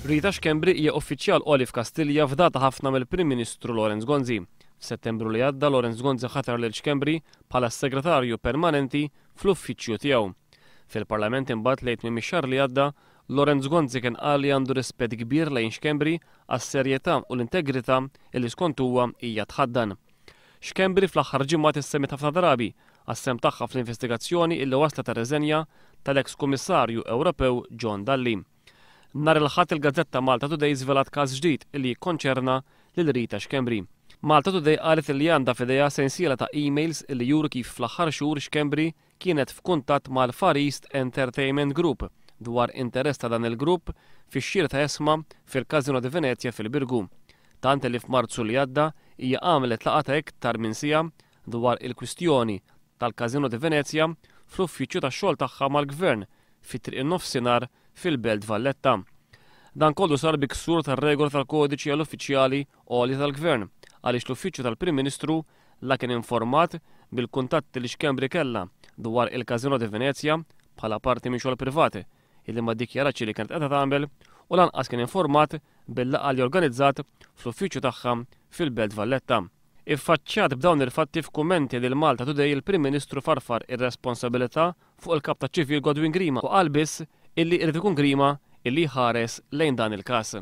Rita Xkembri hija uffiċjal qoli f'Kastilja f'data ħafna mill-Prim Ministru Lorenz Gonzi. F'Settembru li għadda Lorenz Gonzi ħatar lil Xkembri bħala segretarju permanenti fl-uffiċċju tiegħu. Fil-Parlament imbagħad lejn tmiem ix-xahar li għadda, Lorenz Gonzi kien qal li għandu rispett kbir lejn Xkembri għas-serjetà u l-integrità li skont huwa hija tħaddan. Xkembri fl-aħħar ġimgħat issemmit ħafna drabi għas-sehem tagħha fl-investigazzjoni illi waslet tar-reżenja tal-eks Kummissarju Ewropew John Dalli. Nhar il-Ħadd il-Gazzetta Malta Today żvelat każ ġdid li jikkonċerna lil Rita Xkembri. Malta Today qalet li għandha f'idejha sensiela ta' emails li juru kif fl-aħħar xhur Xkembri kienet f'kuntatt mal-Far East Entertainment Group dwar interess ta' dan il-grupp fix-xir ta' esma fil-Casino di Venezia fil-Birgu. Tant li f'Marzu li għadda hija għamlet laqgħa ta' iktar minn siegħa dwar il-kwistjoni tal-Casino di Venezia fl-uffiċċju tax-xogħol tagħha mal-Gvern fit-triq in-nofsinhar fil-Belt Valletta. Dan kollu sar bi ksur tar-regola tal-kodiċi għall-uffiċjali għolja tal-Gvern għaliex l-uffiċċju tal-Prim Ministru la kien informat bil-kuntatti li Xkembri kellha dwar il-Casino di Venezia bħala parti minn xogħol privati illi ma ddikjarax li kienet qiegħda tagħmel u lanqas kien informat bil-laqgħa li organizzat fl-uffiċċju tagħha fil-Belt Valletta. Iffaċċjat b'dawn il-fatti f'kummenti lil Malta Today il-Prim Ministru farfar ir-responsabilità fuq il-kap taċ-ċivil Godwin Grima u qal biss illi irid ikun Grima illi jħares lejn dan il-każ.